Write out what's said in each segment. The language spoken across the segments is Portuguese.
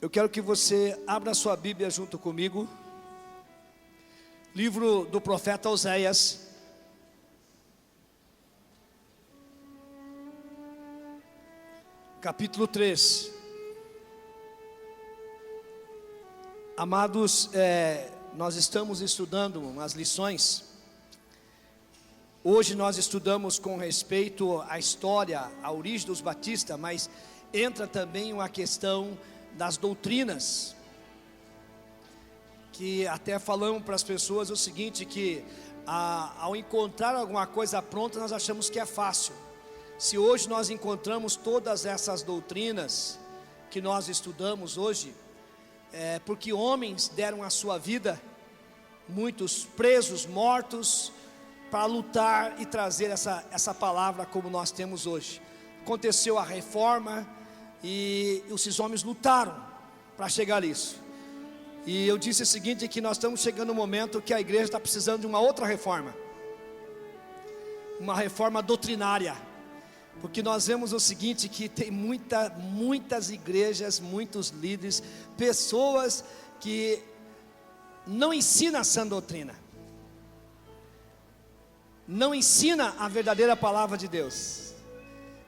Eu quero que você abra sua Bíblia junto comigo. Livro do profeta Oséias. Capítulo 3. Amados, nós estamos estudando umas lições. Hoje nós estudamos com respeito à história, à origem dos batistas, mas entra também uma questão das doutrinas, que até falamos para as pessoas o seguinte, que ao encontrar alguma coisa pronta, nós achamos que é fácil. Se hoje nós encontramos todas essas doutrinas que nós estudamos hoje, porque homens deram a sua vida, muitos presos, mortos, para lutar e trazer essa palavra como nós temos hoje. Aconteceu a reforma, e esses homens lutaram para chegar nisso. E eu disse o seguinte, que nós estamos chegando no momento que a igreja está precisando de uma outra reforma, uma reforma doutrinária, porque nós vemos o seguinte, que tem muitas igrejas, muitos líderes, pessoas que não ensinam a sã doutrina, não ensina a verdadeira palavra de Deus.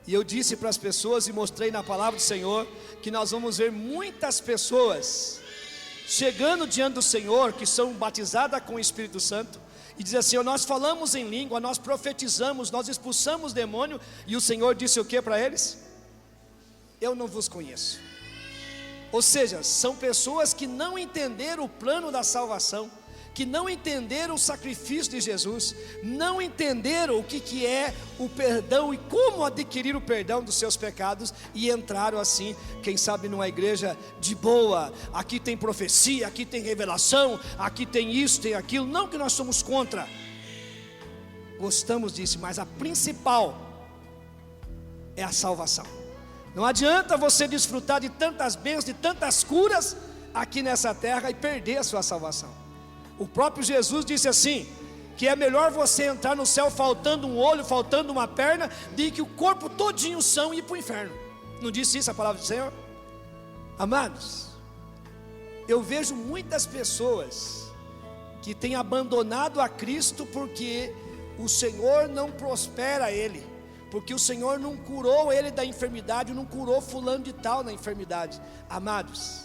E eu disse para as pessoas e mostrei na palavra do Senhor, que nós vamos ver muitas pessoas chegando diante do Senhor, que são batizadas com o Espírito Santo, e dizem assim: nós falamos em língua, nós profetizamos, nós expulsamos demônio, e o Senhor disse o que para eles? Eu não vos conheço. Ou seja, são pessoas que não entenderam o plano da salvação, que não entenderam o sacrifício de Jesus, não entenderam o que é o perdão e como adquirir o perdão dos seus pecados, e entraram assim, quem sabe numa igreja de boa, aqui tem profecia, aqui tem revelação, aqui tem isso, tem aquilo. Não que nós somos contra, gostamos disso, mas a principal é a salvação. Não adianta você desfrutar de tantas bênçãos, de tantas curas aqui nessa terra e perder a sua salvação. O próprio Jesus disse assim, que é melhor você entrar no céu faltando um olho, faltando uma perna, do que o corpo todinho são e ir para o inferno. Não disse isso a palavra do Senhor? Amados, eu vejo muitas pessoas que têm abandonado a Cristo porque o Senhor não prospera ele, porque o Senhor não curou ele da enfermidade, não curou fulano de tal na enfermidade. Amados,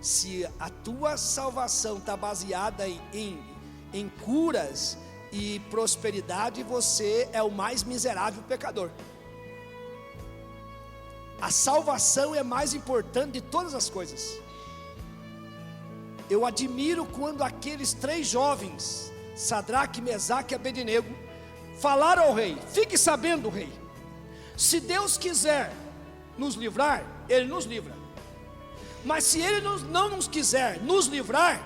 se a tua salvação está baseada em curas e prosperidade, você é o mais miserável pecador. A salvação é mais importante de todas as coisas. Eu admiro quando aqueles 3 jovens, Sadraque, Mesaque e Abednego, falaram ao rei: fique sabendo, rei, se Deus quiser nos livrar, Ele nos livra. Mas se Ele não nos quiser nos livrar,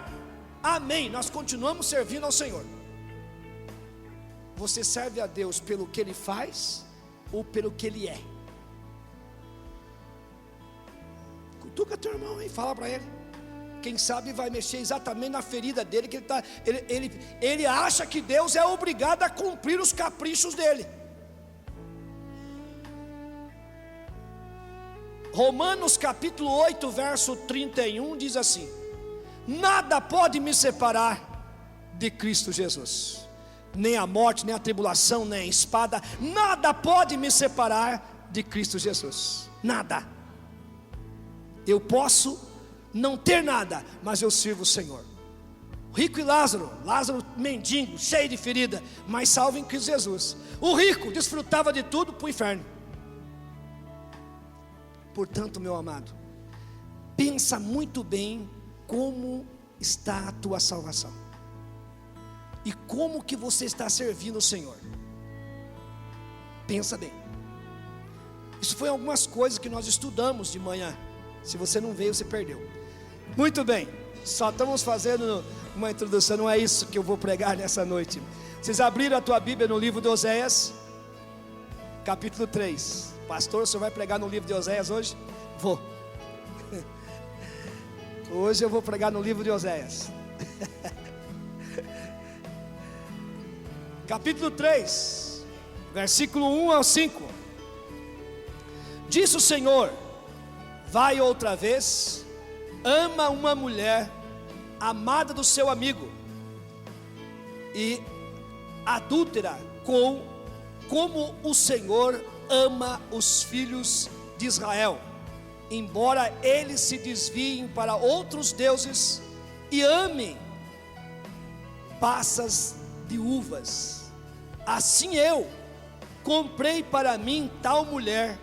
amém, nós continuamos servindo ao Senhor. Você serve a Deus pelo que Ele faz ou pelo que Ele é? Cutuca teu irmão e fala para ele. Quem sabe vai mexer exatamente na ferida dele, que ele acha que Deus é obrigado a cumprir os caprichos dele. Romanos capítulo 8, verso 31 diz assim: nada pode me separar de Cristo Jesus, nem a morte, nem a tribulação, nem a espada, nada pode me separar de Cristo Jesus, nada. Eu posso não ter nada, mas eu sirvo o Senhor. Rico e Lázaro mendigo, cheio de ferida, mas salvo em Cristo Jesus. O rico desfrutava de tudo para o inferno. Portanto, meu amado, pensa muito bem como está a tua salvação e como que você está servindo o Senhor. Pensa bem. Isso foi algumas coisas que nós estudamos de manhã. Se você não veio, você perdeu. Muito bem, só estamos fazendo uma introdução, não é isso que eu vou pregar nessa noite. Vocês abriram a tua Bíblia no livro de Oséias, capítulo 3. Pastor, o senhor vai pregar no livro de Oséias hoje? Vou. Hoje eu vou pregar no livro de Oséias. Capítulo 3, versículo 1 ao 5. Disse o Senhor: vai outra vez, ama uma mulher amada do seu amigo e adúltera como o Senhor ama os filhos de Israel, embora eles se desviem para outros deuses e amem passas de uvas. Assim eu comprei para mim tal mulher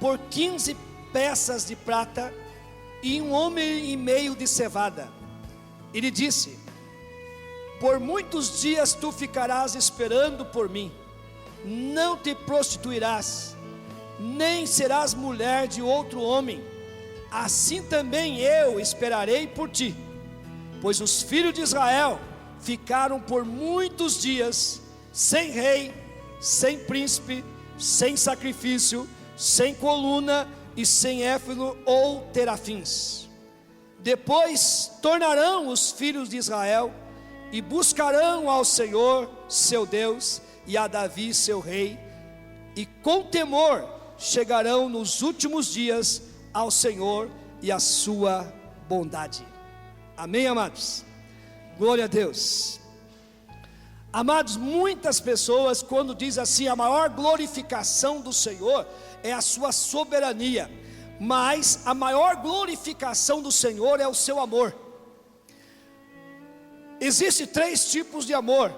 por 15 peças de prata e 1,5 homem de cevada. Ele disse: por muitos dias tu ficarás esperando por mim, não te prostituirás, nem serás mulher de outro homem. Assim também eu esperarei por ti, pois os filhos de Israel ficaram por muitos dias sem rei, sem príncipe, sem sacrifício, sem coluna e sem éfilo ou terafins. Depois tornarão os filhos de Israel e buscarão ao Senhor seu Deus e a Davi seu rei, e com temor chegarão nos últimos dias ao Senhor e à sua bondade. Amém, amados? Glória a Deus. Amados, muitas pessoas, quando diz assim, a maior glorificação do Senhor é a sua soberania, mas a maior glorificação do Senhor é o seu amor. Existem 3 tipos de amor: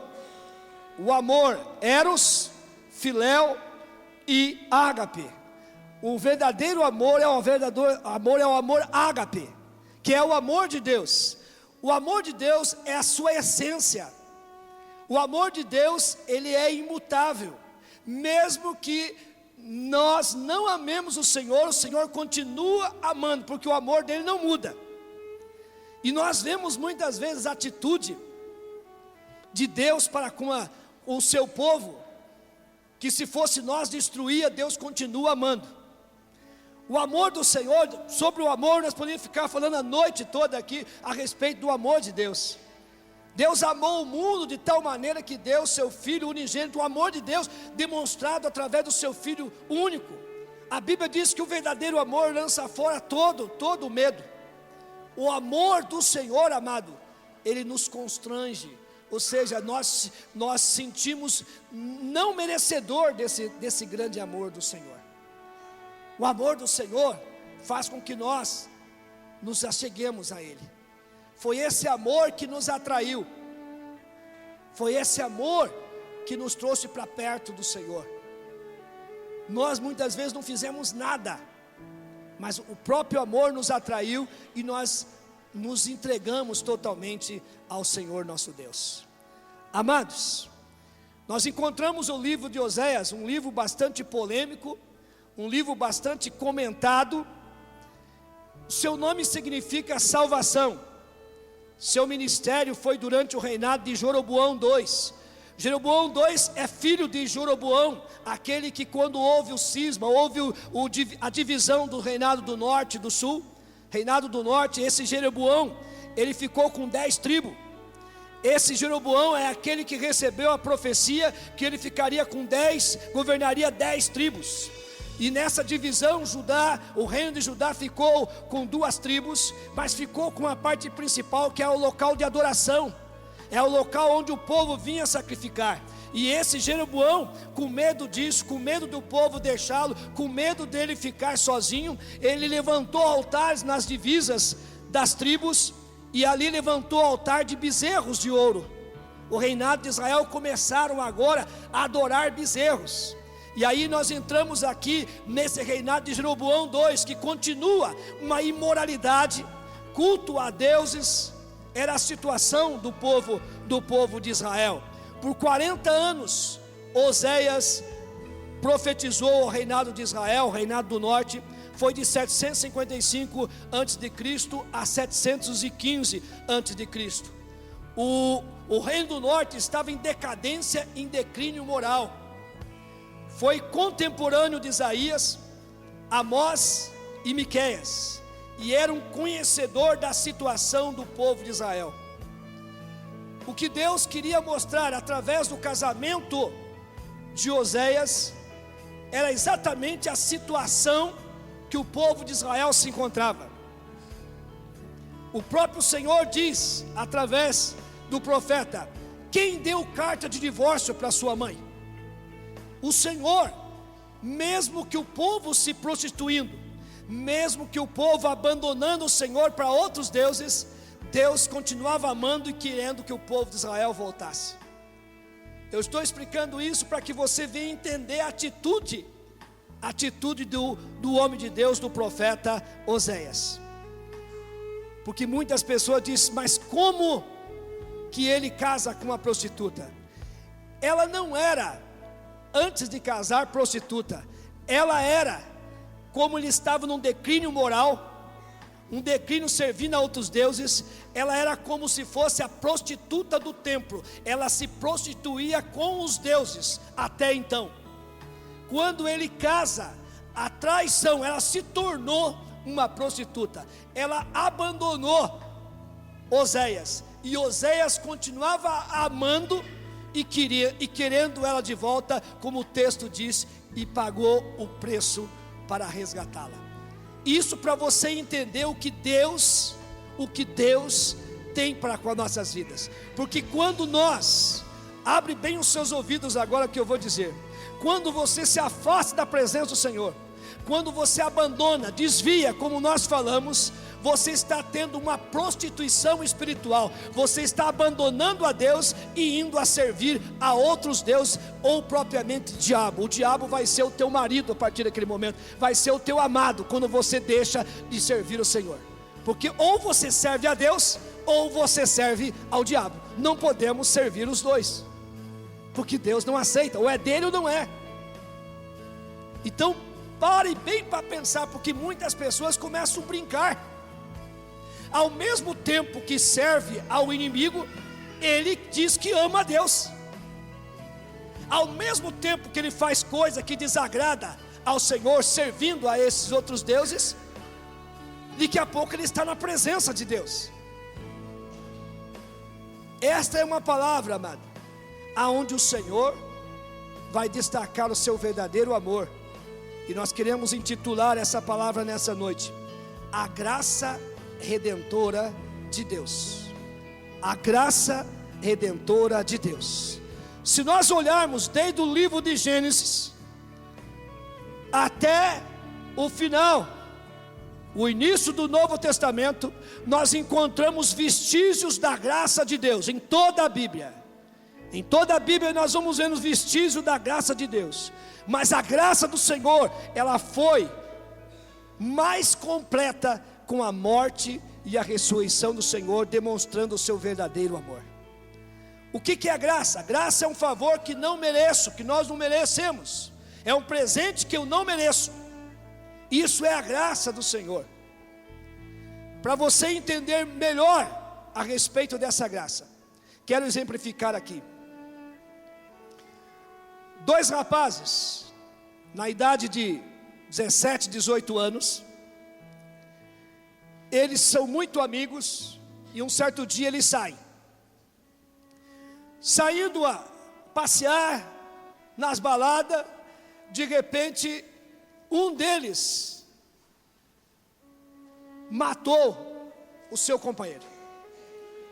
o amor eros, filéu e ágape. O verdadeiro amor é o amor ágape, que é o amor de Deus. O amor de Deus é a sua essência. O amor de Deus, ele é imutável. Mesmo que nós não amemos o Senhor continua amando, porque o amor dele não muda. E nós vemos muitas vezes a atitude de Deus para com o seu povo, que se fosse nós destruía, Deus continua amando. O amor do Senhor, sobre o amor nós podemos ficar falando a noite toda aqui a respeito do amor de Deus. Deus amou o mundo de tal maneira que deu seu Filho unigênito, o amor de Deus demonstrado através do seu Filho único. A Bíblia diz que o verdadeiro amor lança fora todo medo. O amor do Senhor, amado, ele nos constrange, ou seja, nós sentimos não merecedor desse grande amor do Senhor. O amor do Senhor faz com que nós nos acheguemos a Ele. Foi esse amor que nos atraiu, foi esse amor que nos trouxe para perto do Senhor. Nós muitas vezes não fizemos nada, mas o próprio amor nos atraiu e nós nos entregamos totalmente ao Senhor nosso Deus. Amados, nós encontramos o livro de Oséias, um livro bastante polêmico, um livro bastante comentado. Seu nome significa salvação. Seu ministério foi durante o reinado de Jeroboão II. Jeroboão II é filho de Jeroboão, aquele que quando houve o cisma, houve a divisão do reinado do norte e do sul. Reinado do norte, esse Jeroboão, ele ficou com 10 tribos. Esse Jeroboão é aquele que recebeu a profecia que ele ficaria com 10, governaria 10 tribos. E nessa divisão, o reino de Judá ficou com 2 tribos, mas ficou com a parte principal, que é o local de adoração. É o local onde o povo vinha sacrificar. E esse Jeroboão, com medo disso, com medo do povo deixá-lo, com medo dele ficar sozinho, ele levantou altares nas divisas das tribos, e ali levantou altar de bezerros de ouro. O reinado de Israel começaram agora a adorar bezerros. E aí nós entramos aqui nesse reinado de Jeroboão II, que continua uma imoralidade, culto a deuses, era a situação do povo de Israel. Por 40 anos, Oséias profetizou o reinado de Israel, o reinado do norte, foi de 755 a.C. a 715 a.C. O reino do norte estava em decadência, em declínio moral. Foi contemporâneo de Isaías, Amós e Miqueias, e era um conhecedor da situação do povo de Israel. O que Deus queria mostrar através do casamento de Oséias era exatamente a situação que o povo de Israel se encontrava. O próprio Senhor diz, através do profeta: quem deu carta de divórcio para sua mãe? O Senhor. Mesmo que o povo se prostituindo, mesmo que o povo abandonando o Senhor para outros deuses, Deus continuava amando e querendo que o povo de Israel voltasse. Eu estou explicando isso para que você venha entender a atitude do homem de Deus, do profeta Oséias. Porque muitas pessoas dizem: mas como que ele casa com uma prostituta? Ela não era, antes de casar, prostituta. Ela era, como ele estava num declínio moral, um declínio servindo a outros deuses, ela era como se fosse a prostituta do templo. Ela se prostituía com os deuses até então. Quando ele casa, a traição, ela se tornou uma prostituta. Ela abandonou Oséias, e Oséias continuava amando e querendo ela de volta, como o texto diz, e pagou o preço para resgatá-la. Isso para você entender o que Deus tem para com as nossas vidas. Porque quando nós, abre bem os seus ouvidos agora que eu vou dizer, quando você se afasta da presença do Senhor, quando você abandona, desvia, como nós falamos, você está tendo uma prostituição espiritual. Você está abandonando a Deus e indo a servir a outros deuses, ou propriamente diabo. O diabo vai ser o teu marido a partir daquele momento, vai ser o teu amado quando você deixa de servir o Senhor. Porque ou você serve a Deus, ou você serve ao diabo. Não podemos servir os dois, porque Deus não aceita, ou é dele ou não é. Então pare bem para pensar, porque muitas pessoas começam a brincar. Ao mesmo tempo que serve ao inimigo, ele diz que ama a Deus. Ao mesmo tempo que ele faz coisa que desagrada ao Senhor, servindo a esses outros deuses, daqui a pouco ele está na presença de Deus. Esta é uma palavra, amado, aonde o Senhor vai destacar o seu verdadeiro amor. E nós queremos intitular essa palavra nessa noite: a graça redentora de Deus. A graça redentora de Deus. Se nós olharmos desde o livro de Gênesis até o final, o início do Novo Testamento, nós encontramos vestígios da graça de Deus em toda a Bíblia. Em toda a Bíblia nós vamos vendo os vestígios da graça de Deus. Mas a graça do Senhor, ela foi mais completa com a morte e a ressurreição do Senhor, demonstrando o seu verdadeiro amor. O que é a graça? A graça é um favor que não mereço, que nós não merecemos. É um presente que eu não mereço. Isso é a graça do Senhor. Para você entender melhor a respeito dessa graça, quero exemplificar aqui. 2 rapazes, na idade de 17, 18 anos, eles são muito amigos, e um certo dia eles saem. Saindo a passear nas baladas, de repente, um deles matou o seu companheiro.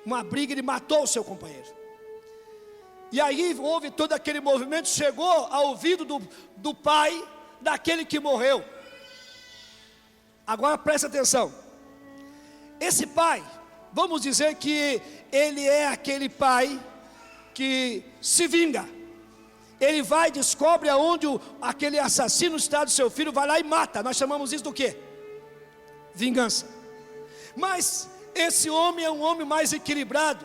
Uma briga, ele matou o seu companheiro. E aí houve todo aquele movimento, chegou ao ouvido do pai daquele que morreu. Agora preste atenção. Esse pai, vamos dizer que ele é aquele pai que se vinga. Ele vai, descobre aonde aquele assassino está do seu filho, vai lá e mata. Nós chamamos isso do quê? Vingança. Mas esse homem é um homem mais equilibrado.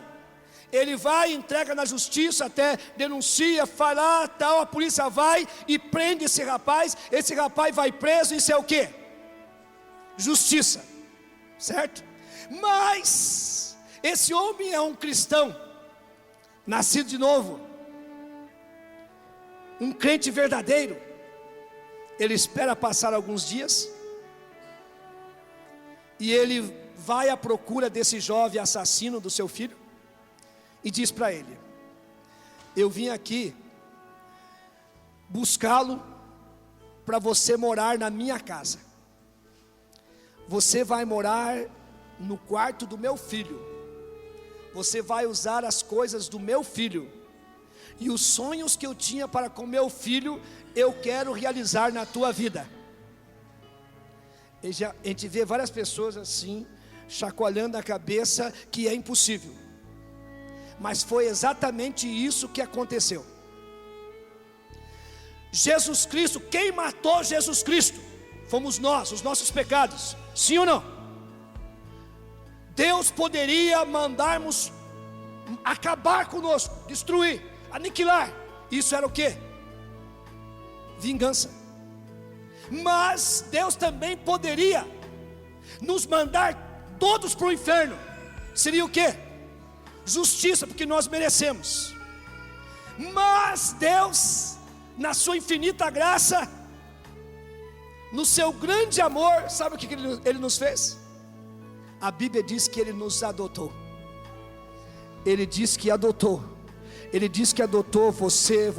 Ele vai, entrega na justiça, até denuncia, vai lá, tal, a polícia vai e prende esse rapaz vai preso. Isso é o quê? Justiça, certo? Mas esse homem é um cristão, nascido de novo, um crente verdadeiro. Ele espera passar alguns dias, e ele vai à procura desse jovem assassino do seu filho, e diz para ele: eu vim aqui buscá-lo para você morar na minha casa. Você vai morar no quarto do meu filho, você vai usar as coisas do meu filho, e os sonhos que eu tinha para com meu filho, eu quero realizar na tua vida. A gente vê várias pessoas assim, chacoalhando a cabeça, que é impossível. Mas foi exatamente isso que aconteceu. Jesus Cristo, quem matou Jesus Cristo? Fomos nós, os nossos pecados. Sim ou não? Deus poderia mandarmos acabar conosco, destruir, aniquilar. Isso era o quê? Vingança. Mas Deus também poderia nos mandar todos para o inferno. Seria o quê? Justiça, porque nós merecemos. Mas Deus, na sua infinita graça, no seu grande amor, sabe o que Ele nos fez? A Bíblia diz que Ele nos adotou. Ele diz que adotou. Ele diz que adotou você,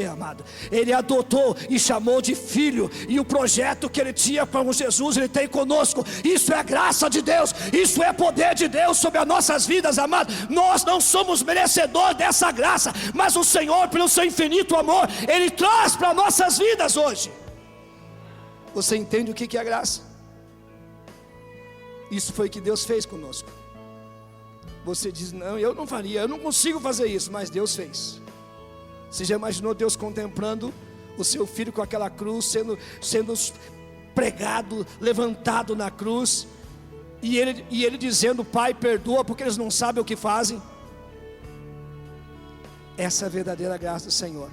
amado. Ele adotou e chamou de filho. E o projeto que Ele tinha com Jesus, Ele tem conosco. Isso é graça de Deus. Isso é poder de Deus sobre as nossas vidas, amado. Nós não somos merecedores dessa graça, mas o Senhor, pelo seu infinito amor, Ele traz para nossas vidas hoje. Você entende o que é graça? Isso foi o que Deus fez conosco. Você diz, não, eu não faria, eu não consigo fazer isso, mas Deus fez. Você já imaginou Deus contemplando o seu filho com aquela cruz, sendo pregado, levantado na cruz, e ele dizendo, Pai, perdoa, porque eles não sabem o que fazem? Essa é a verdadeira graça do Senhor.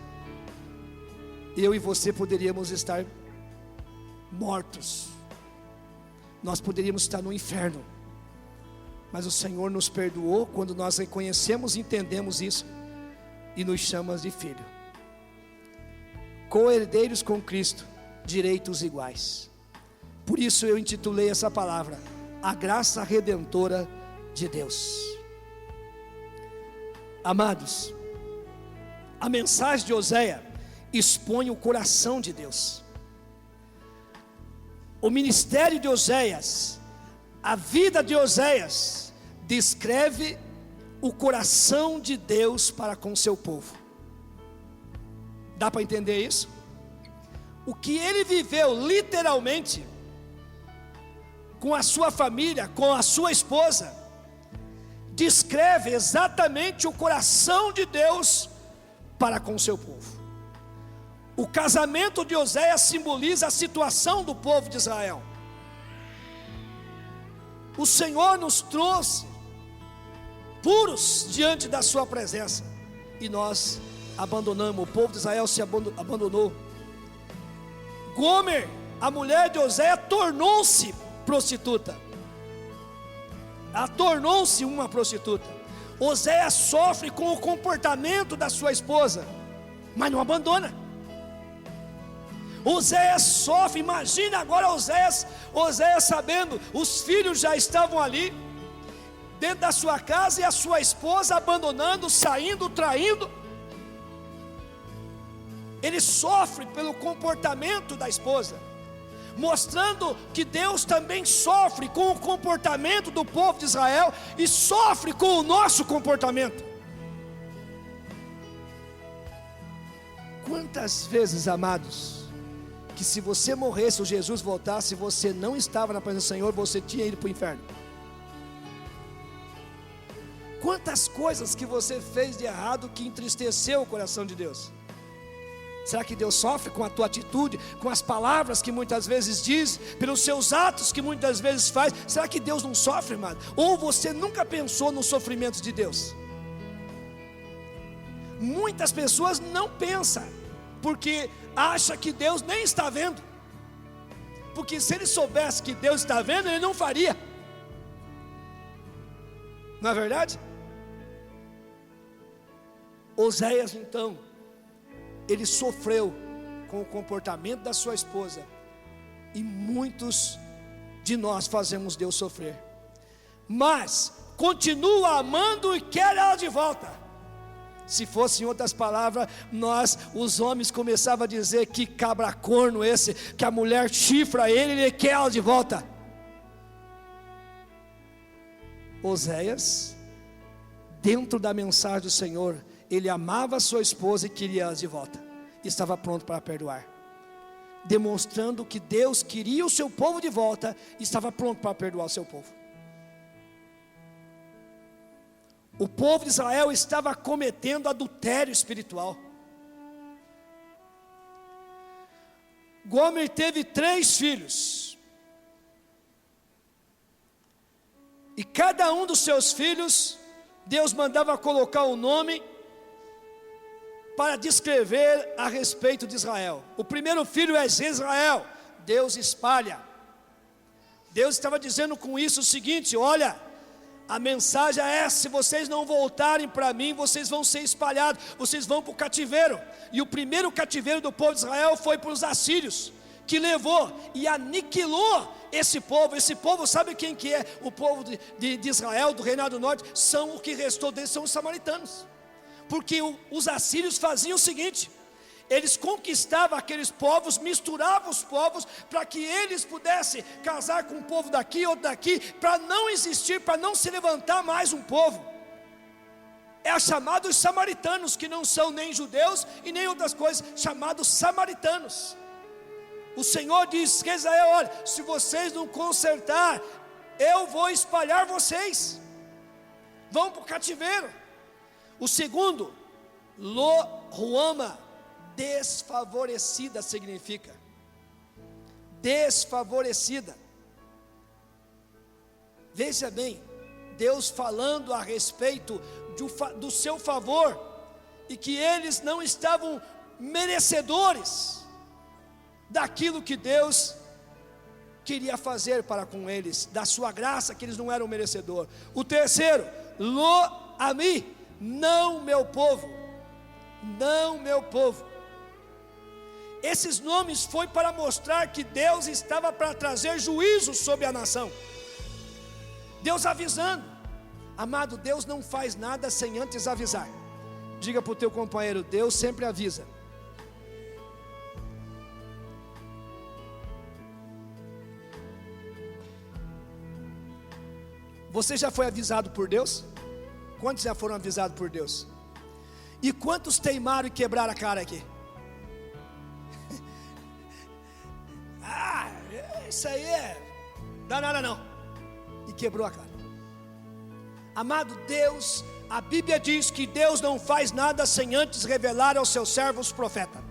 Eu e você poderíamos estar mortos, nós poderíamos estar no inferno, mas o Senhor nos perdoou quando nós reconhecemos e entendemos isso, e nos chama de filho. Co-herdeiros com Cristo, direitos iguais. Por isso eu intitulei essa palavra, a graça redentora de Deus. Amados, a mensagem de Oséias expõe o coração de Deus. O ministério de Oséias, a vida de Oséias, descreve o coração de Deus para com seu povo. Dá para entender isso? O que ele viveu literalmente com a sua família, com a sua esposa, descreve exatamente o coração de Deus para com seu povo. O casamento de Oséias simboliza a situação do povo de Israel. O Senhor nos trouxe puros diante da sua presença, e nós abandonamos. O povo de Israel se abandonou. Gomer, a mulher de Oséias, tornou-se prostituta. Ela tornou-se uma prostituta. Oséias sofre com o comportamento da sua esposa, mas não abandona. Oséias sofre, imagina agora Oséias sabendo, os filhos já estavam ali, dentro da sua casa, e a sua esposa abandonando, saindo, traindo. Ele sofre pelo comportamento da esposa, mostrando que Deus também sofre com o comportamento do povo de Israel, e sofre com o nosso comportamento. Quantas vezes, amados, que se você morresse ou Jesus voltasse, você não estava na presença do Senhor, você tinha ido para o inferno. Quantas coisas que você fez de errado que entristeceu o coração de Deus? Será que Deus sofre com a tua atitude, com as palavras que muitas vezes diz, pelos seus atos que muitas vezes faz? Será que Deus não sofre, amado? Ou você nunca pensou nos sofrimentos de Deus? Muitas pessoas não pensam, porque acha que Deus nem está vendo, porque se ele soubesse que Deus está vendo, ele não faria. Não é verdade? Oséias, então, ele sofreu com o comportamento da sua esposa, e muitos de nós fazemos Deus sofrer, mas continua amando e quer ela de volta. Se fosse em outras palavras, nós, os homens, começavam a dizer: que cabra corno esse, que a mulher chifra ele, ele quer ela de volta. Oséias, dentro da mensagem do Senhor, ele amava a sua esposa e queria ela de volta, estava pronto para perdoar, demonstrando que Deus queria o seu povo de volta, e estava pronto para perdoar o seu povo. O povo de Israel estava cometendo adultério espiritual. Gomer teve 3 filhos, e cada um dos seus filhos, Deus mandava colocar um nome para descrever a respeito de Israel. O primeiro filho é Israel, Deus espalha. Deus estava dizendo com isso o seguinte: olha, a mensagem é: se vocês não voltarem para mim, vocês vão ser espalhados, vocês vão para o cativeiro. E o primeiro cativeiro do povo de Israel foi para os assírios, que levou e aniquilou esse povo. Esse povo, sabe quem que é? O povo de Israel, do Reinado do Norte, são o que restou deles, são os samaritanos. Porque os assírios faziam o seguinte: eles conquistavam aqueles povos, misturavam os povos, para que eles pudessem casar com um povo daqui, outro daqui, para não existir, para não se levantar mais um povo. É chamado os samaritanos, que não são nem judeus e nem outras coisas, chamados samaritanos. O Senhor diz que Israel: olha, se vocês não consertar, eu vou espalhar vocês, vão para o cativeiro. O segundo, Lo-Ruama, desfavorecida significa, desfavorecida. Veja bem, Deus falando a respeito do seu favor, e que eles não estavam merecedores daquilo que Deus queria fazer para com eles, da sua graça, que eles não eram merecedores. O terceiro, Lo-Ami, não meu povo, não meu povo. Esses nomes foi para mostrar que Deus estava para trazer juízo sobre a nação. Deus avisando. Amado, Deus não faz nada sem antes avisar. Diga para o teu companheiro: Deus sempre avisa. Você já foi avisado por Deus? Quantos já foram avisados por Deus? E quantos teimaram e quebraram a cara aqui? Isso aí dá nada não. E quebrou a cara. Amado, Deus, a Bíblia diz que Deus não faz nada sem antes revelar aos seus servos profetas.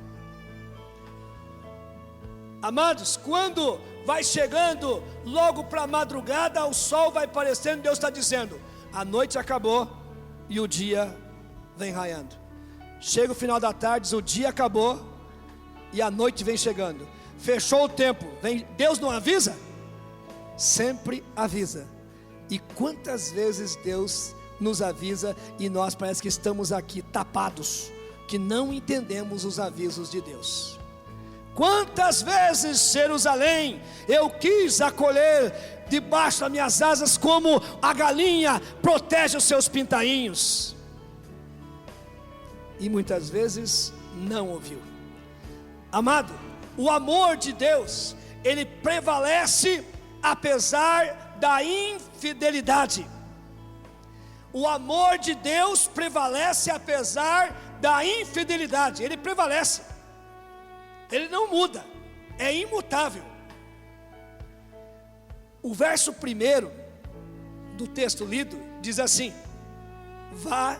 Amados, quando vai chegando logo para a madrugada, o sol vai aparecendo, Deus está dizendo: a noite acabou e o dia vem raiando. Chega o final da tarde, o dia acabou e a noite vem chegando. Fechou o tempo, Deus não avisa? Sempre avisa. E quantas vezes Deus nos avisa e nós parece que estamos aqui tapados, que não entendemos os avisos de Deus. Quantas vezes, Jerusalém, eu quis acolher debaixo das minhas asas, como a galinha protege os seus pintainhos, e muitas vezes não ouviu. Amado, o amor de Deus, ele prevalece apesar da infidelidade. O amor de Deus prevalece apesar da infidelidade. Ele prevalece, ele não muda, é imutável. O verso 1 do texto lido diz assim: vá,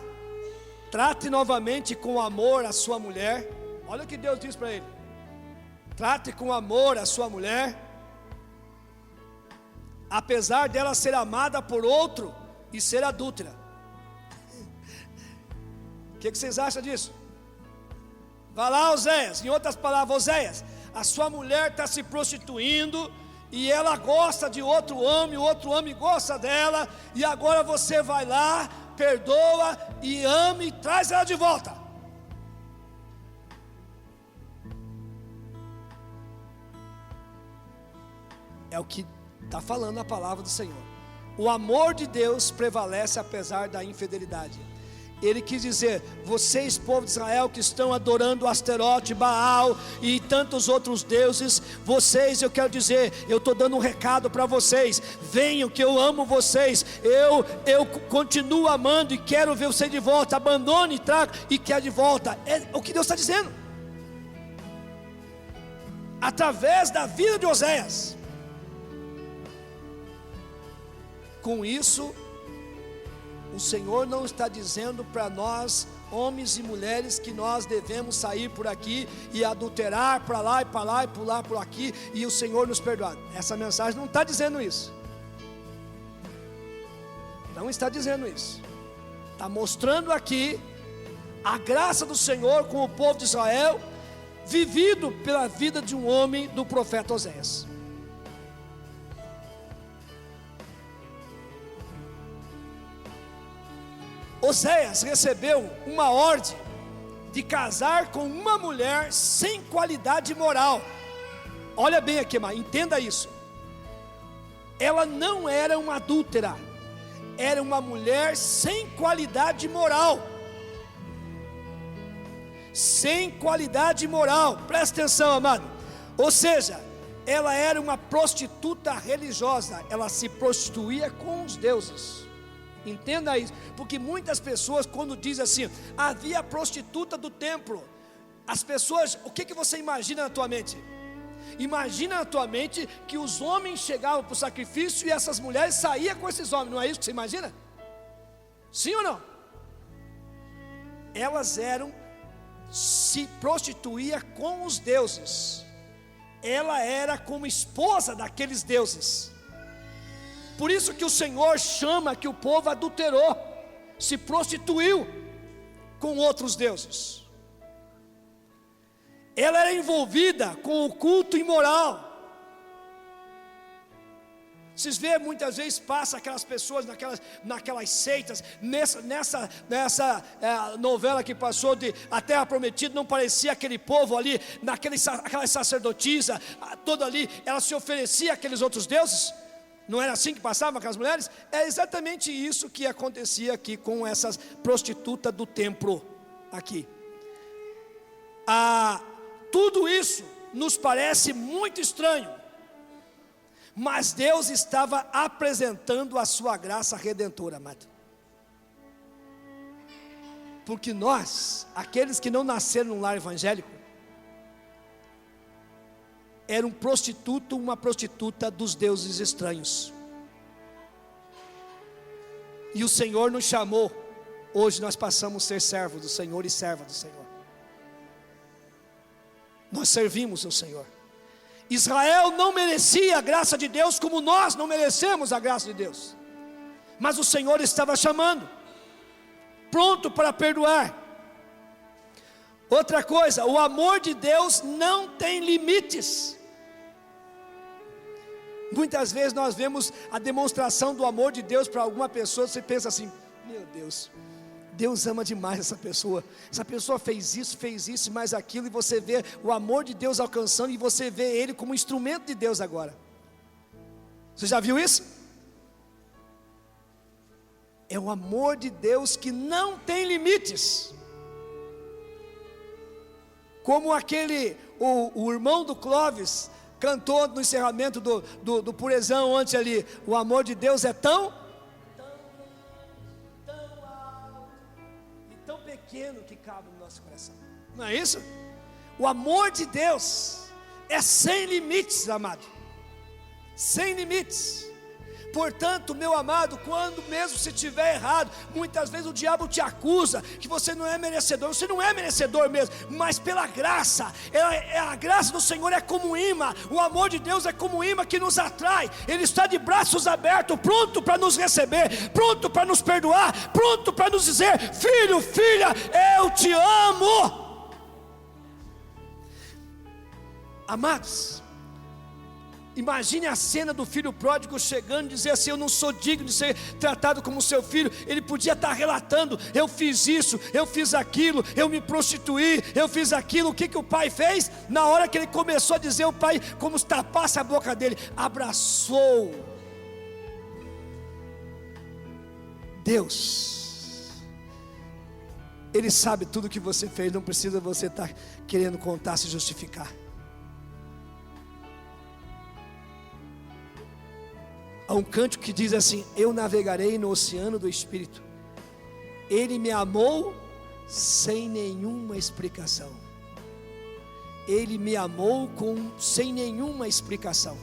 trate novamente com amor a sua mulher. Olha o que Deus diz para ele: trate com amor a sua mulher, apesar dela ser amada por outro e ser adúltera. O que vocês acham disso? Vai lá, Oséias. Em outras palavras, Oséias, a sua mulher está se prostituindo e ela gosta de outro homem, o outro homem gosta dela, e agora você vai lá, perdoa e ama e traz ela de volta. É o que está falando a palavra do Senhor. O amor de Deus prevalece apesar da infidelidade. Ele quis dizer: vocês, povo de Israel, que estão adorando Asterote, Baal e tantos outros deuses, vocês, eu quero dizer, eu estou dando um recado para vocês: venham que eu amo vocês, eu continuo amando e quero ver você de volta. Abandone, traga e quer de volta. É o que Deus está dizendo através da vida de Oséias. Com isso, o Senhor não está dizendo para nós, homens e mulheres, que nós devemos sair por aqui e adulterar para lá e para lá e pular por aqui e o Senhor nos perdoar. Essa mensagem não está dizendo isso. Não está dizendo isso. Está mostrando aqui a graça do Senhor com o povo de Israel, vivido pela vida de um homem, do profeta Oséias. Oséias recebeu uma ordem de casar com uma mulher sem qualidade moral. Olha bem aqui, mas entenda isso. Ela não era uma adúltera, era uma mulher sem qualidade moral. Sem qualidade moral, presta atenção, amado. Ou seja, ela era uma prostituta religiosa, ela se prostituía com os deuses. Entenda isso, porque muitas pessoas, quando dizem assim, havia prostituta do templo, as pessoas, o que você imagina na tua mente? Imagina na tua mente que os homens chegavam para o sacrifício e essas mulheres saíam com esses homens, não é isso que você imagina? Sim ou não? Elas se prostituía com os deuses, ela era como esposa daqueles deuses. Por isso que o Senhor chama que o povo adulterou, se prostituiu com outros deuses. Ela era envolvida com o culto imoral. Vocês veem, muitas vezes passa aquelas pessoas naquelas seitas, nessa novela que passou de A Terra Prometida, não parecia aquele povo ali, aquela sacerdotisa, toda ali, ela se oferecia àqueles outros deuses. Não era assim que passavam aquelas mulheres? É exatamente isso que acontecia aqui com essas prostitutas do templo aqui. Tudo isso nos parece muito estranho, mas Deus estava apresentando a sua graça redentora, amado. Porque nós, aqueles que não nasceram num lar evangélico, era um prostituto, uma prostituta dos deuses estranhos. E o Senhor nos chamou. Hoje nós passamos a ser servos do Senhor e serva do Senhor. Nós servimos o Senhor. Israel não merecia a graça de Deus como nós não merecemos a graça de Deus. Mas o Senhor estava chamando, pronto para perdoar. Outra coisa, o amor de Deus não tem limites. Muitas vezes nós vemos a demonstração do amor de Deus para alguma pessoa, você pensa assim: meu Deus, Deus ama demais essa pessoa fez isso, mais aquilo, e você vê o amor de Deus alcançando, e você vê ele como instrumento de Deus agora. Você já viu isso? É o amor de Deus que não tem limites. Como o irmão do Clóvis cantou no encerramento do Purezão antes ali: o amor de Deus é tão alto e tão pequeno que cabe no nosso coração. Não é isso? O amor de Deus é sem limites, amado. Sem limites. Portanto, meu amado, quando mesmo se estiver errado, muitas vezes o diabo te acusa que você não é merecedor. Você não é merecedor mesmo, mas pela graça, a graça do Senhor é como um imã. O amor de Deus é como um imã que nos atrai. Ele está de braços abertos, pronto para nos receber, pronto para nos perdoar, pronto para nos dizer: filho, filha, eu te amo. Amados, imagine a cena do filho pródigo chegando e dizer assim: eu não sou digno de ser tratado como seu filho. Ele podia estar relatando: eu fiz isso, eu fiz aquilo, eu me prostituí, eu fiz aquilo. O que o pai fez? Na hora que ele começou a dizer, o pai, como se tapasse a boca dele, abraçou Deus. Ele sabe tudo que você fez, não precisa você estar querendo contar, se justificar. Há um cântico que diz assim: eu navegarei no oceano do Espírito. Ele me amou sem nenhuma explicação. Ele me amou sem nenhuma explicação.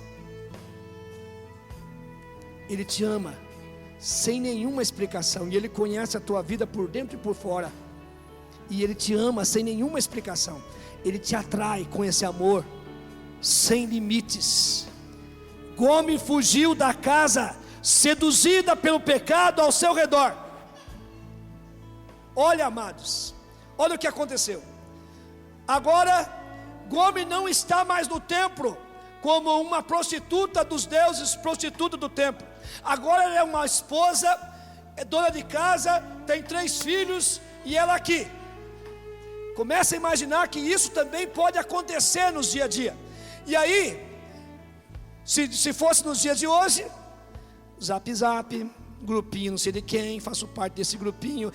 Ele te ama sem nenhuma explicação. E Ele conhece a tua vida por dentro e por fora. E Ele te ama sem nenhuma explicação. Ele te atrai com esse amor sem limites. Gomer fugiu da casa, seduzida pelo pecado ao seu redor. Olha, amados, olha o que aconteceu. Agora, Gomer não está mais no templo como uma prostituta dos deuses, prostituta do templo. Agora ela é uma esposa, é dona de casa, tem 3 filhos, e ela aqui. Começa a imaginar que isso também pode acontecer nos dia a dia. E aí, se fosse nos dias de hoje, zap zap, grupinho não sei de quem, faço parte desse grupinho,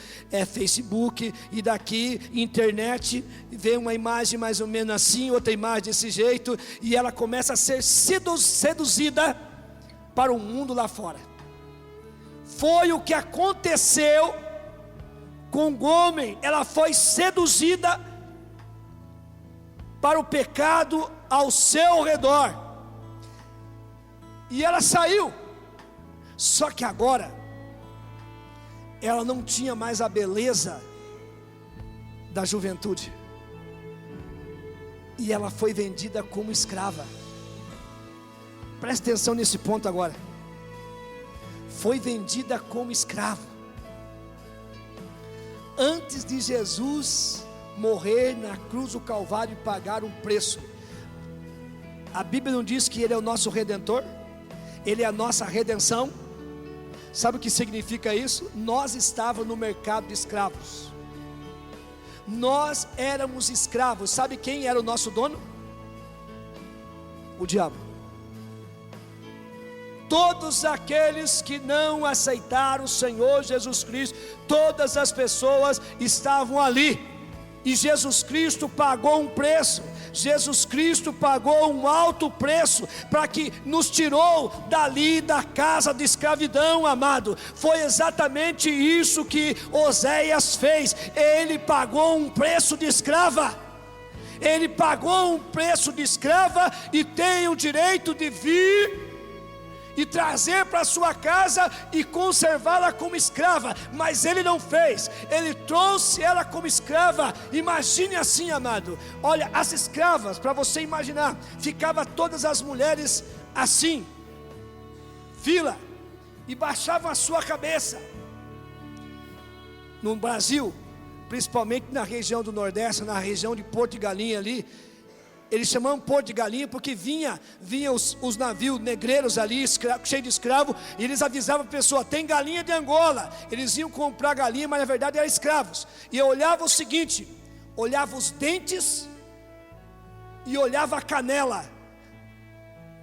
Facebook, e daqui, internet, vê uma imagem mais ou menos assim, outra imagem desse jeito, e ela começa a ser seduzida para o mundo lá fora. Foi o que aconteceu com Gomer. Ela foi seduzida para o pecado ao seu redor, e ela saiu. Só que agora ela não tinha mais a beleza da juventude, e ela foi vendida como escrava. Presta atenção nesse ponto agora. Foi vendida como escravo. Antes de Jesus morrer na cruz do Calvário e pagar um preço, a Bíblia não diz que Ele é o nosso Redentor? Ele é a nossa redenção. Sabe o que significa isso? Nós estávamos no mercado de escravos. Nós éramos escravos. Sabe quem era o nosso dono? O diabo. Todos aqueles que não aceitaram o Senhor Jesus Cristo, todas as pessoas estavam ali. E Jesus Cristo pagou um preço. Jesus Cristo pagou um alto preço para que nos tirou dali da casa de escravidão, amado. Foi exatamente isso que Oséias fez. Ele pagou um preço de escrava. Ele pagou um preço de escrava e tem o direito de vir e trazer para sua casa e conservá-la como escrava. Mas ele não fez. Ele trouxe ela como escrava. Imagine assim, amado. Olha, as escravas, para você imaginar, ficava todas as mulheres assim, fila, e baixavam a sua cabeça. No Brasil, principalmente na região do Nordeste, na região de Porto de Galinha ali, eles chamavam Porto de Galinha porque vinha os navios negreiros ali, cheios de escravos, e eles avisavam a pessoa: tem galinha de Angola. Eles iam comprar galinha, mas na verdade eram escravos. E eu olhava o seguinte: olhava os dentes e olhava a canela.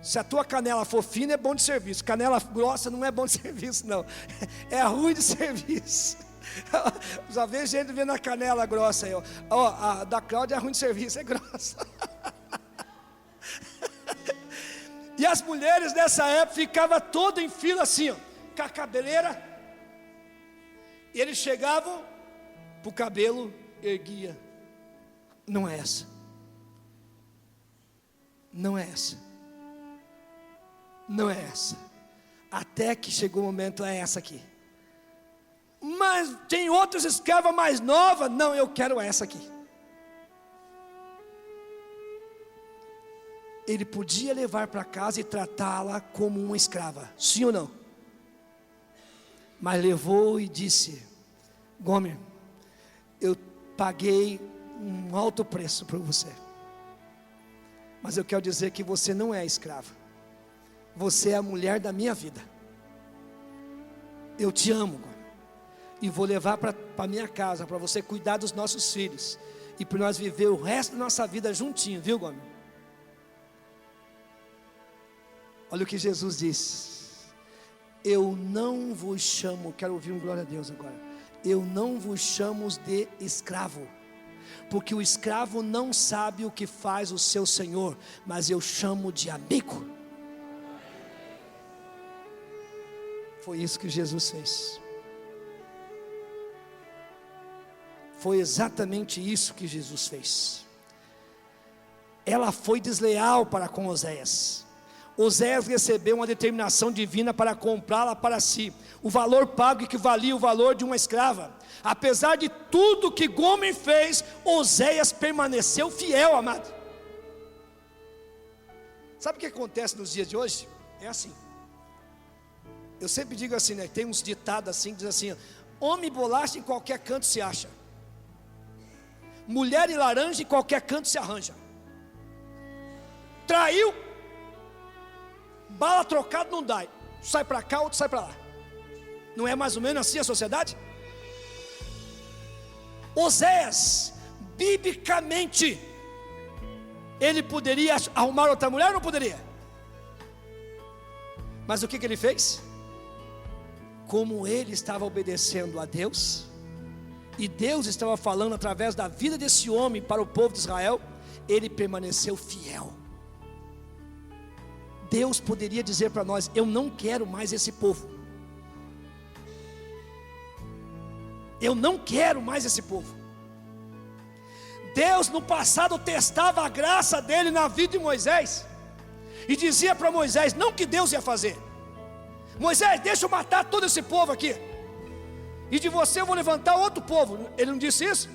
Se a tua canela for fina, é bom de serviço. Canela grossa não é bom de serviço, não. É ruim de serviço. Já vejo gente vendo a canela grossa aí, ó. A da Cláudia é ruim de serviço, é grossa. E as mulheres dessa época ficavam todas em fila assim, ó, com a cabeleira. E eles chegavam, para o cabelo erguia. Não é essa. Não é essa. Não é essa. Até que chegou o momento, é essa aqui. Mas tem outras escravas mais novas. Não, eu quero essa aqui. Ele podia levar para casa e tratá-la como uma escrava, sim ou não? Mas levou e disse: Gomer, eu paguei um alto preço por você, mas eu quero dizer que você não é escrava. Você é a mulher da minha vida. Eu te amo, Gomer, e vou levar para a minha casa, para você cuidar dos nossos filhos, e para nós viver o resto da nossa vida juntinho, viu, Gomer? Olha o que Jesus disse: eu não vos chamo, quero ouvir um glória a Deus agora. eu não vos chamo de escravo, porque o escravo não sabe o que faz o seu senhor, mas eu chamo de amigo. Foi isso que Jesus fez. Foi exatamente isso que Jesus fez. Ela foi desleal para com Oséias. Oséias recebeu uma determinação divina para comprá-la para si. O valor pago equivalia ao valor de uma escrava. Apesar de tudo que Gomer fez, Oséias permaneceu fiel, amado. Sabe o que acontece nos dias de hoje? É assim. Eu sempre digo assim, né? Tem uns ditados assim, que diz assim: homem e bolacha em qualquer canto se acha, mulher e laranja em qualquer canto se arranja. Traiu, bala trocada não dá, sai para cá, outro sai para lá. Não é mais ou menos assim a sociedade? Oséias, biblicamente, ele poderia arrumar outra mulher ou não poderia? Mas o que ele fez? Como ele estava obedecendo a Deus, e Deus estava falando através da vida desse homem para o povo de Israel, ele permaneceu fiel. Deus poderia dizer para nós: eu não quero mais esse povo, eu não quero mais esse povo. Deus no passado testava a graça dele na vida de Moisés, e dizia para Moisés, não que Deus ia fazer: Moisés, deixa eu matar todo esse povo aqui, e de você eu vou levantar outro povo. Ele não disse isso?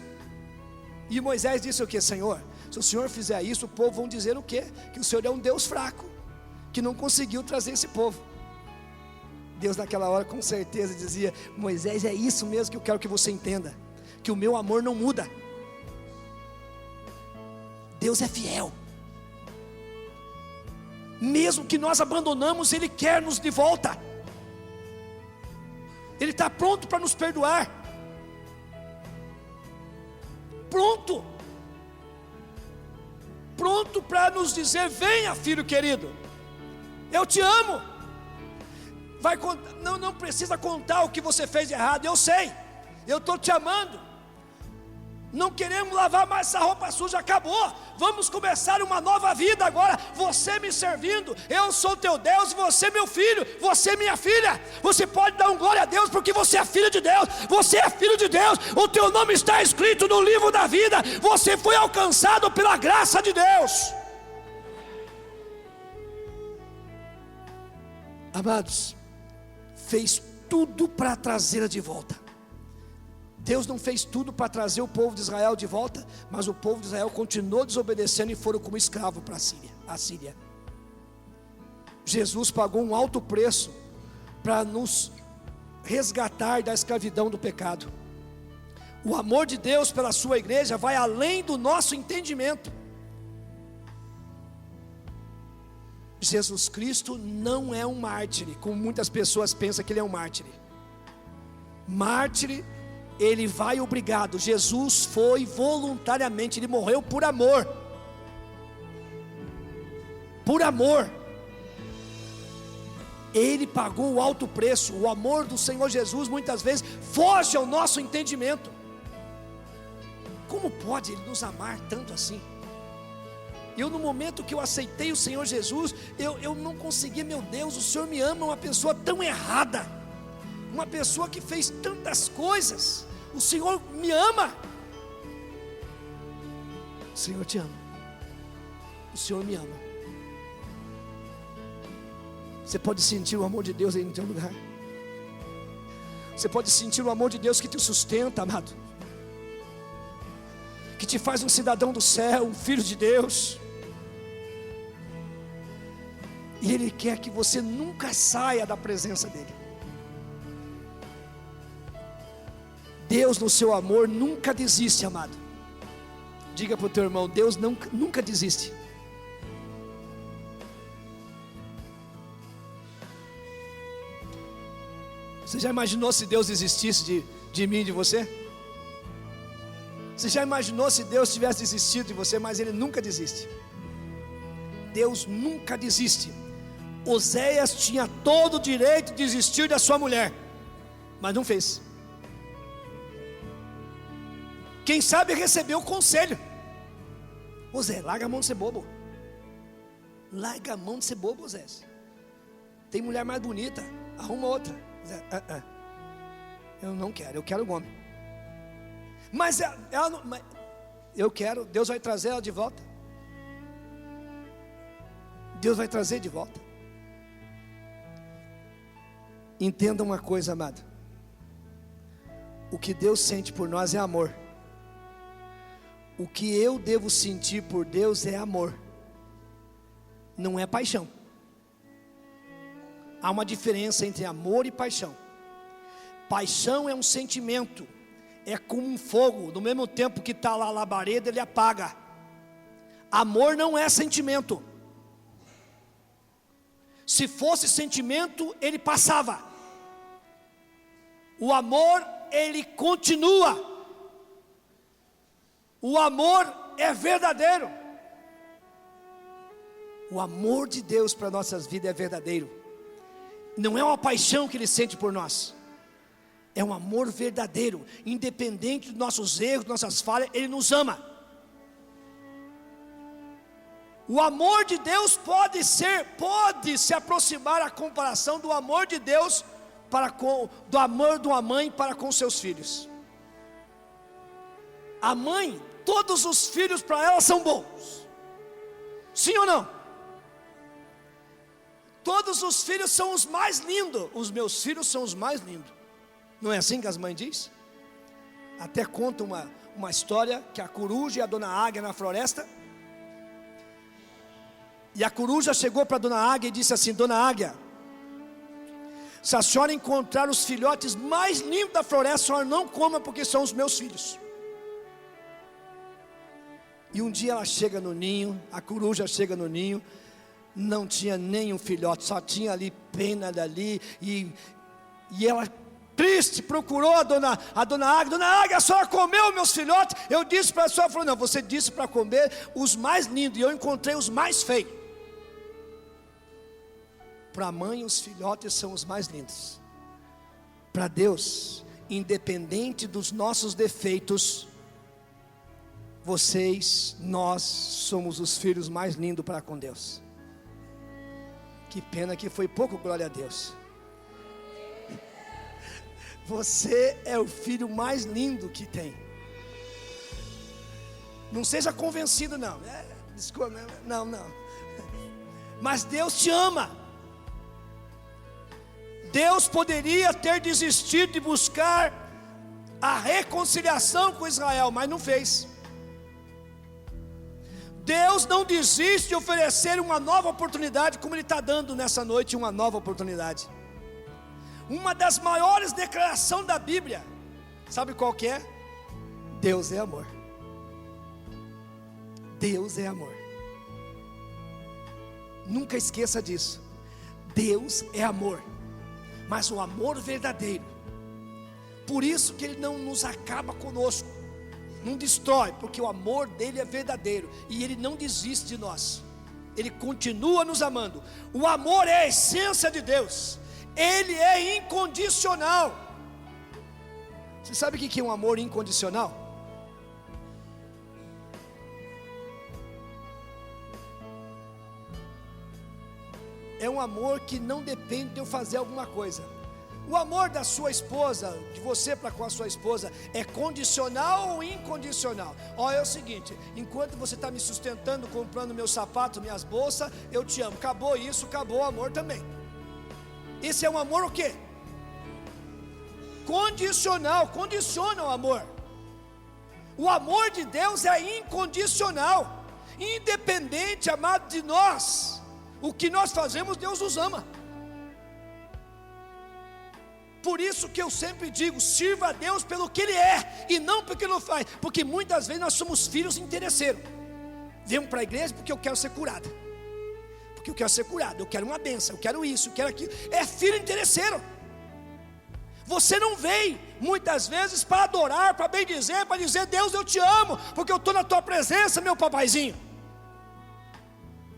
E Moisés disse o que? Senhor, se o Senhor fizer isso, o povo vão dizer o quê? Que o Senhor é um Deus fraco, que não conseguiu trazer esse povo. Deus naquela hora com certeza dizia: Moisés, é isso mesmo que eu quero que você entenda, que o meu amor não muda. Deus é fiel. Mesmo que nós abandonamos, Ele quer nos de volta. Ele está pronto para nos perdoar. Pronto. Pronto para nos dizer: venha, filho querido, eu te amo. Não precisa contar o que você fez de errado. Eu sei, eu estou te amando. Não queremos lavar mais essa roupa suja, acabou. Vamos começar uma nova vida agora. Você me servindo, eu sou teu Deus, você meu filho, você minha filha. Você pode dar um glória a Deus, porque você é filho de Deus. Você é filho de Deus, o teu nome está escrito no livro da vida. Você foi alcançado pela graça de Deus. Amados, fez tudo para trazê-la de volta. Deus não fez tudo para trazer o povo de Israel de volta, mas o povo de Israel continuou desobedecendo e foram como escravo para a Síria. Jesus pagou um alto preço para nos resgatar da escravidão do pecado. O amor de Deus pela sua igreja vai além do nosso entendimento. Jesus Cristo não é um mártir, como muitas pessoas pensam que ele é um mártir. Mártir, ele vai obrigado. Jesus foi voluntariamente, ele morreu por amor. Por amor. Ele pagou o alto preço. O amor do Senhor Jesus muitas vezes foge ao nosso entendimento. Como pode ele nos amar tanto assim? Eu, no momento que eu aceitei o Senhor Jesus, eu não conseguia. Meu Deus, o Senhor me ama. Uma pessoa tão errada, uma pessoa que fez tantas coisas, o Senhor me ama. O Senhor te ama. O Senhor me ama. Você pode sentir o amor de Deus aí no teu lugar. Você pode sentir o amor de Deus que te sustenta, amado, que te faz um cidadão do céu, um filho de Deus. E Ele quer que você nunca saia da presença dEle. Deus no seu amor nunca desiste, amado. Diga para o teu irmão: Deus nunca desiste. Você já imaginou se Deus desistisse de mim e de você? Você já imaginou se Deus tivesse desistido de você? Mas Ele nunca desiste. Deus nunca desiste. Oséias tinha todo o direito de desistir da sua mulher, mas não fez. quem sabe recebeu o conselho. Ô Zé, larga a mão de ser bobo. Larga a mão de ser bobo, Zé. Tem mulher mais bonita, arruma outra. Zé, eu não quero, eu quero o homem. Mas ela não, eu quero, Deus vai trazer ela de volta. Deus vai trazer de volta. Entenda uma coisa, amado. O que Deus sente por nós é amor. O que eu devo sentir por Deus é amor. Não é paixão. Há uma diferença entre amor e paixão. Paixão é um sentimento. É como um fogo. No mesmo tempo que está lá a labareda, ele apaga. Amor não é sentimento. Se fosse sentimento, ele passava. O amor, ele continua. O amor é verdadeiro. O amor de Deus para nossas vidas é verdadeiro. Não é uma paixão que Ele sente por nós. É um amor verdadeiro. Independente dos nossos erros, nossas falhas, Ele nos ama. O amor de Deus pode se aproximar a comparação do amor de Deus do amor de uma mãe para com seus filhos. A mãe, todos os filhos para ela são bons. Sim ou não? Todos os filhos são os mais lindos. Os meus filhos são os mais lindos. Não é assim que as mães dizem? Até conta uma história que a coruja e a dona Águia na floresta. E a coruja chegou para a dona Águia e disse assim: Dona Águia, se a senhora encontrar os filhotes mais lindos da floresta, a senhora não coma, porque são os meus filhos. E um dia ela chega no ninho, a coruja chega no ninho, não tinha nenhum filhote, só tinha ali pena dali, e ela, triste, procurou a dona Águia. Dona Águia, a senhora comeu meus filhotes? Eu disse para a senhora, falou, não, você disse para comer os mais lindos, e eu encontrei os mais feios. Para a mãe, os filhotes são os mais lindos. Para Deus, independente dos nossos defeitos, nós somos os filhos mais lindos para com Deus. Que pena que foi pouco, glória a Deus. Você é o filho mais lindo que tem. Não seja convencido não. Não. Mas Deus te ama. Deus poderia ter desistido de buscar a reconciliação com Israel, mas não fez. Deus não desiste de oferecer uma nova oportunidade, como Ele está dando nessa noite uma nova oportunidade. Uma das maiores declarações da Bíblia, sabe qual que é? Deus é amor. Deus é amor. Nunca esqueça disso. Deus é amor, mas o amor verdadeiro. Por isso que Ele não nos acaba conosco, não destrói, porque o amor dele é verdadeiro, e Ele não desiste de nós, Ele continua nos amando. O amor é a essência de Deus, Ele é incondicional. Você sabe o que é um amor incondicional? É um amor que não depende de eu fazer alguma coisa. O amor da sua esposa, de você para com a sua esposa, é condicional ou incondicional? Olha, é o seguinte: enquanto você está me sustentando, comprando meus sapatos, minhas bolsas, eu te amo. Acabou isso, acabou o amor também. Esse é um amor o quê? Condicional, condiciona o amor. O amor de Deus é incondicional, independente, amado, de nós. O que nós fazemos, Deus nos ama. Por isso que eu sempre digo, sirva a Deus pelo que Ele é, e não pelo que Ele não faz. Porque muitas vezes nós somos filhos interesseiros. Vemos para a igreja porque eu quero ser curado, porque eu quero ser curado, eu quero uma bênção, eu quero isso, eu quero aquilo. É filho interesseiro. Você não vem muitas vezes para adorar, para bendizer, para dizer: Deus, eu te amo, porque eu estou na tua presença, meu papaizinho.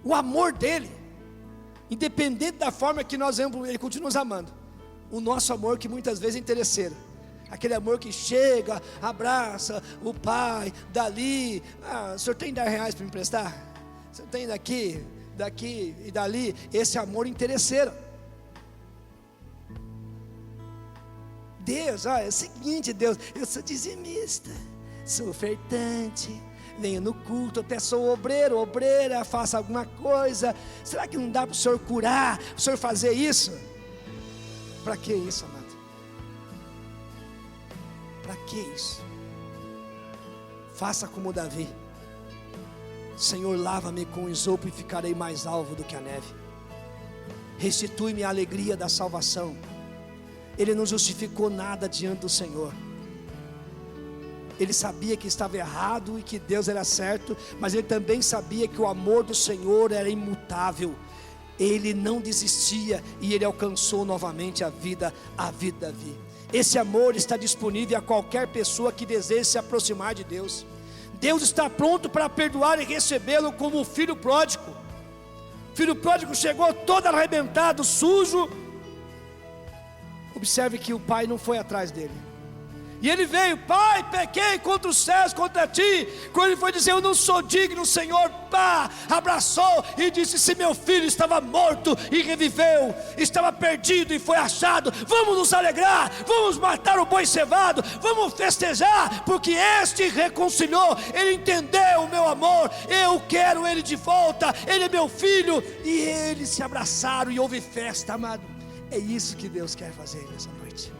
O amor dele, independente da forma que nós vemos, Ele continua nos amando. O nosso amor, que muitas vezes é interesseiro, aquele amor que chega, abraça o pai, dali, o senhor tem 10 reais para me emprestar? O senhor tem daqui e dali? Esse amor interesseiro. Deus, é o seguinte, Deus, eu sou dizimista, sou ofertante, venho no culto, até sou obreira, faço alguma coisa. Será que não dá para o senhor curar, para o senhor fazer isso? Para que isso, amado? Para que isso? Faça como Davi: Senhor, lava-me com isopo e ficarei mais alvo do que a neve. Restitui-me a alegria da salvação. Ele não justificou nada diante do Senhor. Ele sabia que estava errado e que Deus era certo, mas ele também sabia que o amor do Senhor era imutável. Ele não desistia e ele alcançou novamente a vida de Davi. Esse amor está disponível a qualquer pessoa que deseje se aproximar de Deus. Deus está pronto para perdoar e recebê-lo como o filho pródigo. O filho pródigo chegou todo arrebentado, sujo. Observe que o pai não foi atrás dele. E ele veio: pai, pequei contra os céus, contra ti. Quando ele foi dizer: eu não sou digno, o Senhor, abraçou e disse: se meu filho estava morto e reviveu, estava perdido e foi achado, vamos nos alegrar, vamos matar o boi cevado, vamos festejar, porque este reconciliou, ele entendeu o meu amor, eu quero ele de volta, ele é meu filho. E eles se abraçaram e houve festa, amado. É isso que Deus quer fazer nessa noite.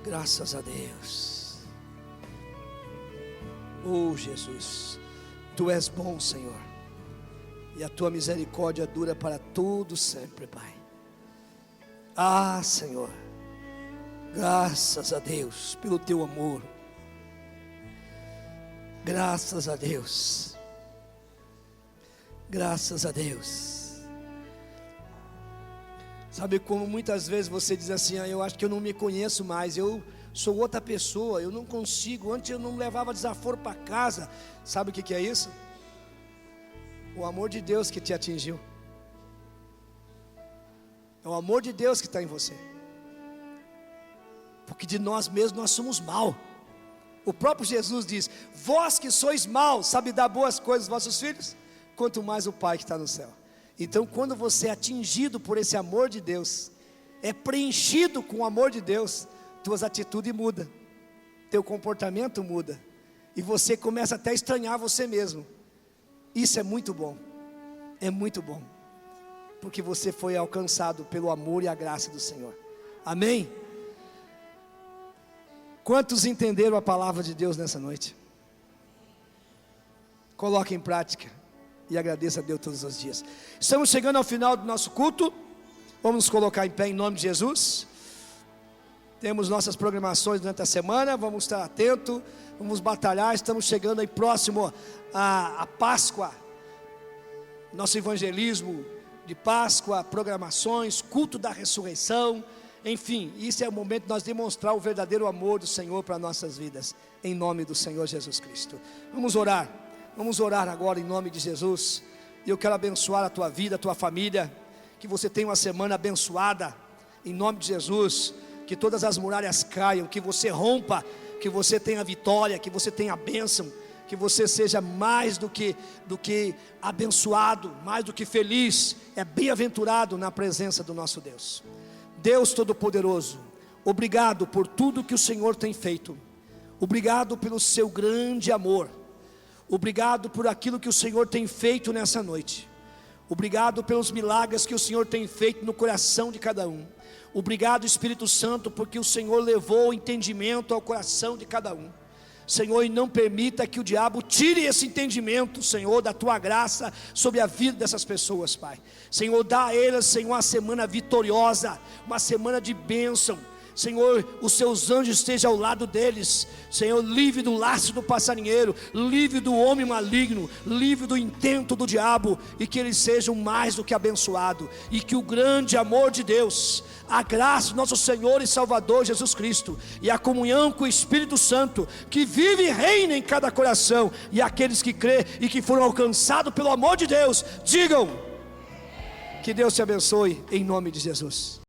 Graças a Deus. Oh Jesus, Tu és bom, Senhor, e a Tua misericórdia dura para todo sempre, Pai. Senhor, graças a Deus pelo Teu amor. Graças a Deus. Graças a Deus. Sabe como muitas vezes você diz assim: eu acho que eu não me conheço mais, eu sou outra pessoa, eu não consigo, antes eu não levava desaforo para casa. Sabe o que é isso? O amor de Deus que te atingiu. É o amor de Deus que está em você. Porque de nós mesmos nós somos mal. O próprio Jesus diz: vós que sois maus, sabe dar boas coisas aos vossos filhos? Quanto mais o Pai que está no céu. Então, quando você é atingido por esse amor de Deus, é preenchido com o amor de Deus, tuas atitudes mudam, teu comportamento muda, e você começa até a estranhar você mesmo. Isso é muito bom, porque você foi alcançado pelo amor e a graça do Senhor. Amém? Quantos entenderam a palavra de Deus nessa noite? Coloque em prática e agradeça a Deus todos os dias. Estamos chegando ao final do nosso culto. Vamos nos colocar em pé em nome de Jesus. Temos nossas programações durante a semana. Vamos estar atentos, vamos batalhar. Estamos chegando aí próximo à Páscoa. Nosso evangelismo de Páscoa, programações, culto da ressurreição. Enfim, isso é o momento de nós demonstrar o verdadeiro amor do Senhor para nossas vidas, em nome do Senhor Jesus Cristo. Vamos orar. Vamos orar agora em nome de Jesus. E eu quero abençoar a tua vida, a tua família. Que você tenha uma semana abençoada, em nome de Jesus. Que todas as muralhas caiam, que você rompa, que você tenha vitória, que você tenha bênção, que você seja mais do que abençoado, mais do que feliz, é bem-aventurado na presença do nosso Deus. Deus Todo-Poderoso, obrigado por tudo que o Senhor tem feito. Obrigado pelo seu grande amor. Obrigado por aquilo que o Senhor tem feito nessa noite. Obrigado pelos milagres que o Senhor tem feito no coração de cada um. Obrigado, Espírito Santo, porque o Senhor levou o entendimento ao coração de cada um. Senhor, e não permita que o diabo tire esse entendimento, Senhor, da Tua graça sobre a vida dessas pessoas, Pai. Senhor, dá a elas, Senhor, uma semana vitoriosa, uma semana de bênção. Senhor, os seus anjos estejam ao lado deles. Senhor, livre do laço do passarinheiro, livre do homem maligno, livre do intento do diabo, e que eles sejam mais do que abençoados, e que o grande amor de Deus, a graça do nosso Senhor e Salvador Jesus Cristo, e a comunhão com o Espírito Santo, que vive e reina em cada coração, e aqueles que crê e que foram alcançados pelo amor de Deus, digam: que Deus te abençoe em nome de Jesus.